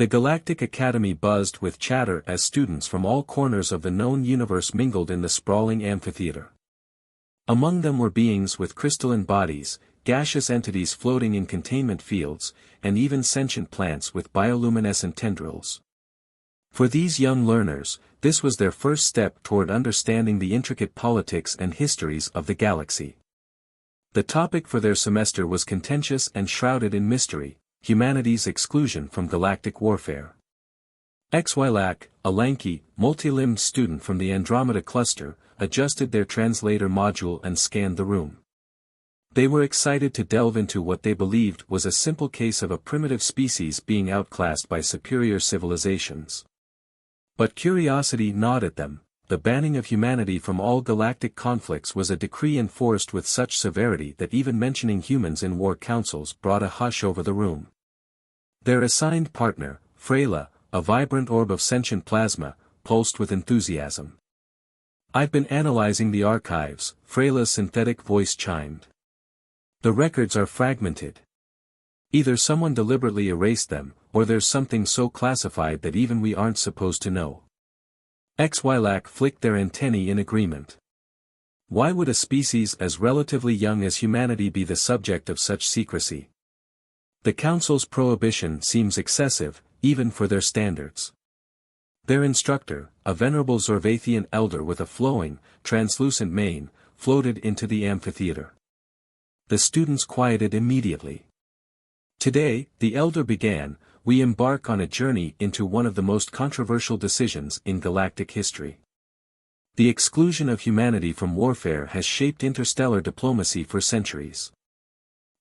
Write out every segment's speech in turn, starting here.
The Galactic Academy buzzed with chatter as students from all corners of the known universe mingled in the sprawling amphitheater. Among them were beings with crystalline bodies, gaseous entities floating in containment fields, and even sentient plants with bioluminescent tendrils. For these young learners, this was their first step toward understanding the intricate politics and histories of the galaxy. The topic for their semester was contentious and shrouded in mystery: humanity's exclusion from galactic warfare. Xy'lak, a lanky, multi-limbed student from the Andromeda cluster, adjusted their translator module and scanned the room. They were excited to delve into what they believed was a simple case of a primitive species being outclassed by superior civilizations. But curiosity gnawed at them. The banning of humanity from all galactic conflicts was a decree enforced with such severity that even mentioning humans in war councils brought a hush over the room. Their assigned partner, Fraela, a vibrant orb of sentient plasma, pulsed with enthusiasm. "I've been analyzing the archives," Fraela's synthetic voice chimed. "The records are fragmented. Either someone deliberately erased them, or there's something so classified that even we aren't supposed to know." Xy'lak flicked their antennae in agreement. Why would a species as relatively young as humanity be the subject of such secrecy? The Council's prohibition seems excessive, even for their standards. Their instructor, a venerable Zorvathian elder with a flowing, translucent mane, floated into the amphitheater. The students quieted immediately. "Today," the elder began, "we embark on a journey into one of the most controversial decisions in galactic history. The exclusion of humanity from warfare has shaped interstellar diplomacy for centuries.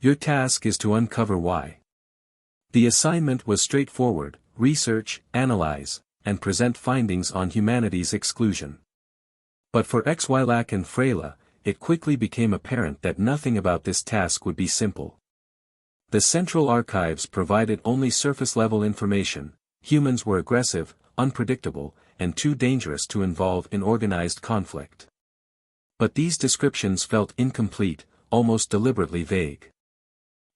Your task is to uncover why." The assignment was straightforward: research, analyze, and present findings on humanity's exclusion. But for Xy'lak and Fraela, it quickly became apparent that nothing about this task would be simple. The Central Archives provided only surface-level information. Humans were aggressive, unpredictable, and too dangerous to involve in organized conflict. But these descriptions felt incomplete, almost deliberately vague.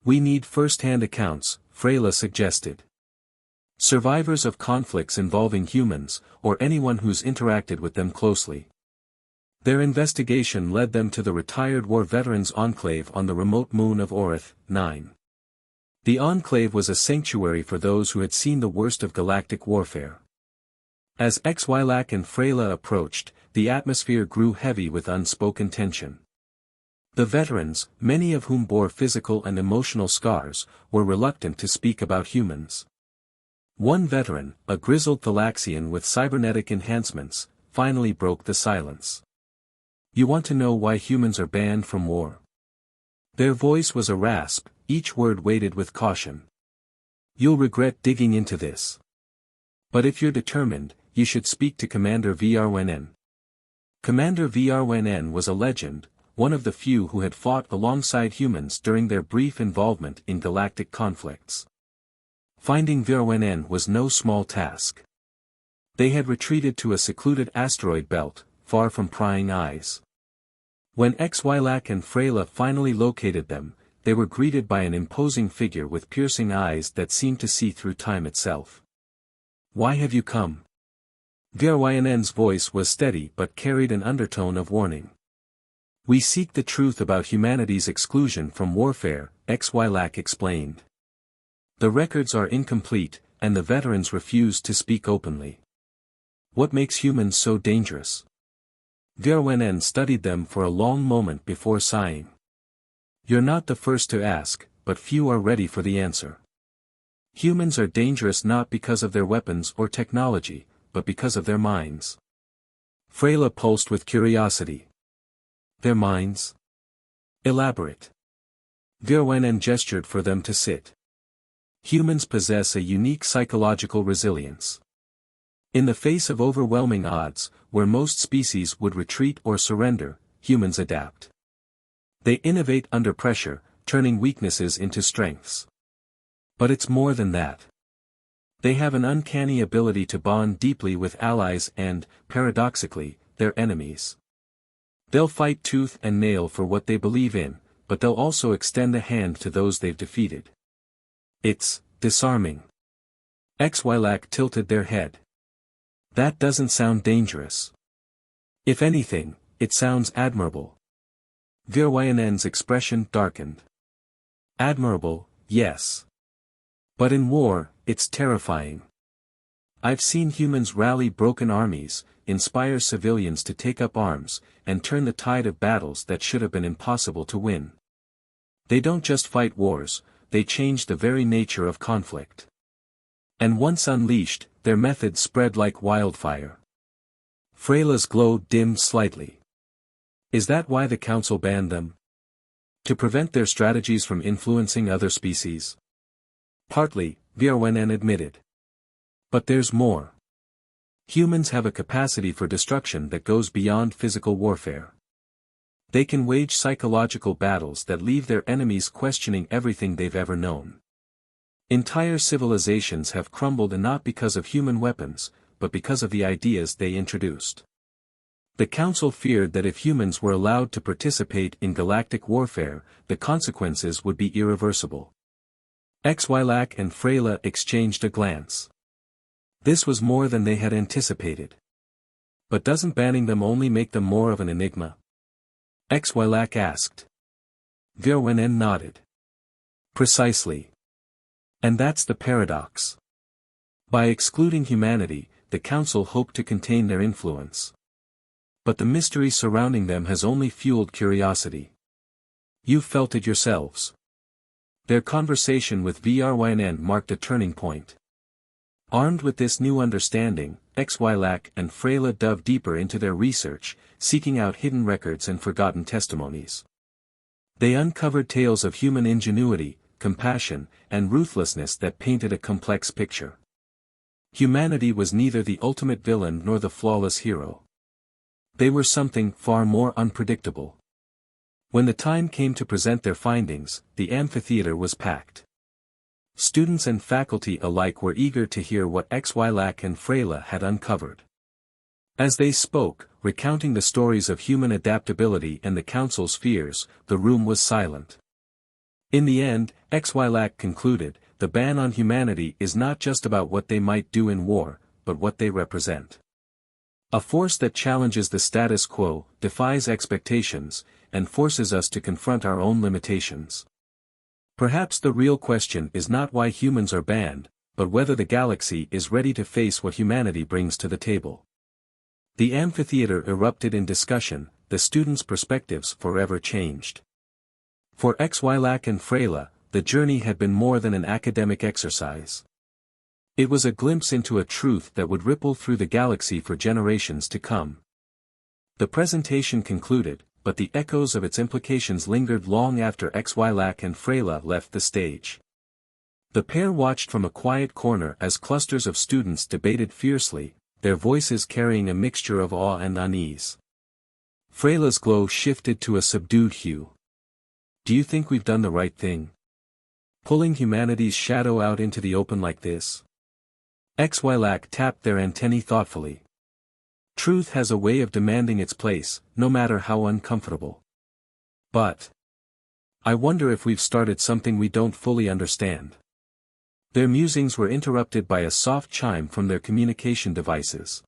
"We need first-hand accounts," Fraela suggested. "Survivors of conflicts involving humans, or anyone who's interacted with them closely." Their investigation led them to the retired war veterans enclave on the remote moon of Orith, 9. The enclave was a sanctuary for those who had seen the worst of galactic warfare. As Xy'lak and Fraela approached, the atmosphere grew heavy with unspoken tension. The veterans, many of whom bore physical and emotional scars, were reluctant to speak about humans. One veteran, a grizzled Thalaxian with cybernetic enhancements, finally broke the silence. "You want to know why humans are banned from war?" Their voice was a rasp, each word weighted with caution. "You'll regret digging into this. But if you're determined, you should speak to Commander Vrwenen." Commander Vrwenen was a legend, one of the few who had fought alongside humans during their brief involvement in galactic conflicts. Finding Vrwenen was no small task. They had retreated to a secluded asteroid belt, far from prying eyes. When Xy'lak and Fraela finally located them, they were greeted by an imposing figure with piercing eyes that seemed to see through time itself. "Why have you come?" Vrwenen's voice was steady but carried an undertone of warning. "We seek the truth about humanity's exclusion from warfare," Xy'lak explained. "The records are incomplete, and the veterans refuse to speak openly." "What makes humans so dangerous?" Vrwenen studied them for a long moment before sighing. "You're not the first to ask, but few are ready for the answer. Humans are dangerous not because of their weapons or technology, but because of their minds." Fraela pulsed with curiosity. "Their minds? Elaborate." Vrwenen gestured for them to sit. "Humans possess a unique psychological resilience. In the face of overwhelming odds, where most species would retreat or surrender, humans adapt. They innovate under pressure, turning weaknesses into strengths. But it's more than that. They have an uncanny ability to bond deeply with allies and, paradoxically, their enemies. They'll fight tooth and nail for what they believe in, but they'll also extend a hand to those they've defeated. It's disarming." Xy'lak tilted their head. That doesn't sound dangerous. If anything, it sounds admirable. Xy'lak's expression darkened. Admirable, yes. But in war, it's terrifying. I've seen humans rally broken armies, inspire civilians to take up arms, and turn the tide of battles that should have been impossible to win. They don't just fight wars, they change the very nature of conflict. And once unleashed, their methods spread like wildfire. Fraela's glow dimmed slightly. Is that why the council banned them? To prevent their strategies from influencing other species? Partly, Xy'lak admitted. But there's more. Humans have a capacity for destruction that goes beyond physical warfare. They can wage psychological battles that leave their enemies questioning everything they've ever known. Entire civilizations have crumbled, and not because of human weapons, but because of the ideas they introduced. The Council feared that if humans were allowed to participate in galactic warfare, the consequences would be irreversible. Xy'lak and Fraela exchanged a glance. This was more than they had anticipated. But doesn't banning them only make them more of an enigma? Xy'lak asked. Xy'lak nodded. Precisely. And that's the paradox. By excluding humanity, the Council hoped to contain their influence. But the mystery surrounding them has only fueled curiosity. You've felt it yourselves. Their conversation with Xy'lak marked a turning point. Armed with this new understanding, Xy'lak and Fraela dove deeper into their research, seeking out hidden records and forgotten testimonies. They uncovered tales of human ingenuity, compassion, and ruthlessness that painted a complex picture. Humanity was neither the ultimate villain nor the flawless hero. They were something far more unpredictable. When the time came to present their findings, the amphitheater was packed. Students and faculty alike were eager to hear what Xy'lak and Fraela had uncovered. As they spoke, recounting the stories of human adaptability and the Council's fears, the room was silent. In the end, Xy'lak concluded, the ban on humanity is not just about what they might do in war, but what they represent. A force that challenges the status quo, defies expectations, and forces us to confront our own limitations. Perhaps the real question is not why humans are banned, but whether the galaxy is ready to face what humanity brings to the table. The amphitheater erupted in discussion, the students' perspectives forever changed. For Xy'lak and Fraela, the journey had been more than an academic exercise. It was a glimpse into a truth that would ripple through the galaxy for generations to come. The presentation concluded, but the echoes of its implications lingered long after Xy'lak and Fraela left the stage. The pair watched from a quiet corner as clusters of students debated fiercely, their voices carrying a mixture of awe and unease. Fraela's glow shifted to a subdued hue. Do you think we've done the right thing? Pulling humanity's shadow out into the open like this? Xy'lak tapped their antennae thoughtfully. Truth has a way of demanding its place, no matter how uncomfortable. But I wonder if we've started something we don't fully understand. Their musings were interrupted by a soft chime from their communication devices.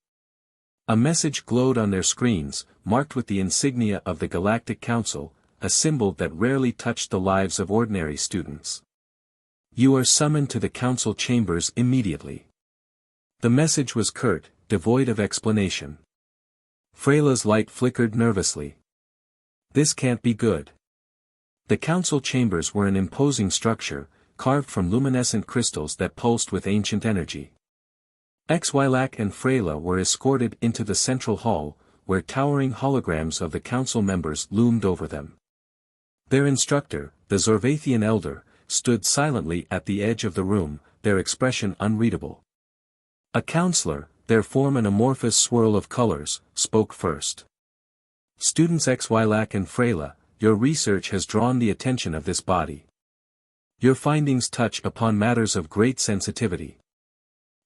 A message glowed on their screens, marked with the insignia of the Galactic Council, a symbol that rarely touched the lives of ordinary students. You are summoned to the council chambers immediately. The message was curt, devoid of explanation. Fraela's light flickered nervously. This can't be good. The council chambers were an imposing structure, carved from luminescent crystals that pulsed with ancient energy. Xy'lak and Fraela were escorted into the central hall, where towering holograms of the council members loomed over them. Their instructor, the Zorvathian elder, stood silently at the edge of the room, their expression unreadable. A counselor, their form an amorphous swirl of colors, spoke first. Students Xy'lak and Fraela, your research has drawn the attention of this body. Your findings touch upon matters of great sensitivity.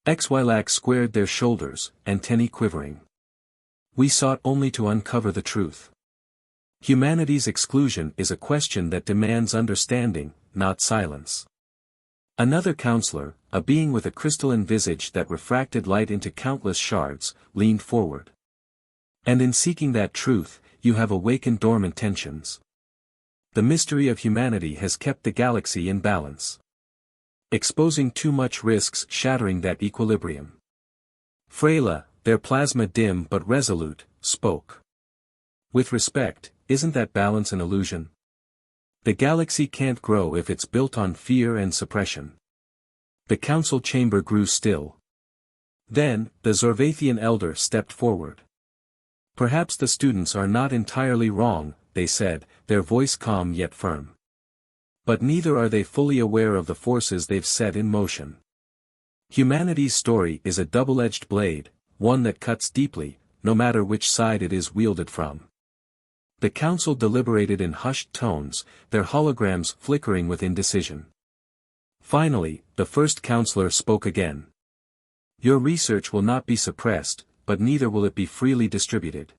Xy'lak squared their shoulders, antennae quivering. We sought only to uncover the truth. Humanity's exclusion is a question that demands understanding, not silence. Another counselor, a being with a crystalline visage that refracted light into countless shards, leaned forward. And in seeking that truth, you have awakened dormant tensions. The mystery of humanity has kept the galaxy in balance. Exposing too much risks shattering that equilibrium. Fraela, their plasma dim but resolute, spoke. With respect, isn't that balance an illusion? The galaxy can't grow if it's built on fear and suppression. The council chamber grew still. Then, the Zorvathian elder stepped forward. Perhaps the students are not entirely wrong, they said, their voice calm yet firm. But neither are they fully aware of the forces they've set in motion. Humanity's story is a double-edged blade, one that cuts deeply, no matter which side it is wielded from. The council deliberated in hushed tones, their holograms flickering with indecision. Finally, the first counselor spoke again. Your research will not be suppressed, but neither will it be freely distributed.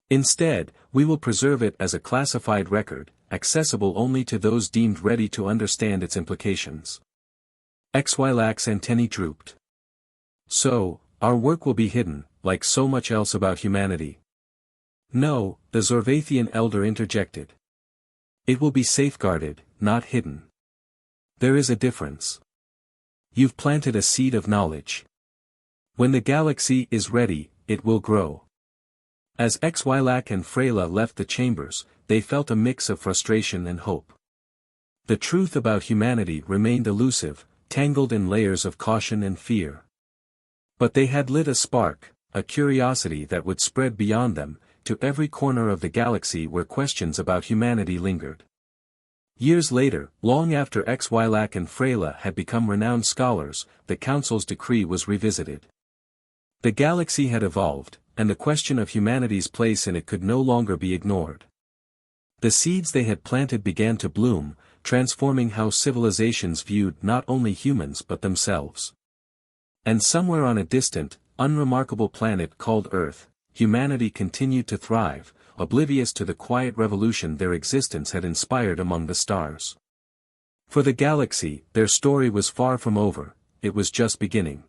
Instead, we will preserve it as a classified record, accessible only to those deemed ready to understand its implications. Xy'lak's antennae drooped. So, our work will be hidden, like so much else about humanity. No, the Zorvathian elder interjected. It will be safeguarded, not hidden. There is a difference. You've planted a seed of knowledge. When the galaxy is ready, it will grow. As Xy'lak and Fraela left the chambers, they felt a mix of frustration and hope. The truth about humanity remained elusive, tangled in layers of caution and fear. But they had lit a spark, a curiosity that would spread beyond them, to every corner of the galaxy where questions about humanity lingered. Years later, long after Xy'lak and Fraela had become renowned scholars, the Council's decree was revisited. The galaxy had evolved, and the question of humanity's place in it could no longer be ignored. The seeds they had planted began to bloom, transforming how civilizations viewed not only humans but themselves. And somewhere on a distant, unremarkable planet called Earth, humanity continued to thrive, oblivious to the quiet revolution their existence had inspired among the stars. For the galaxy, their story was far from over, it was just beginning.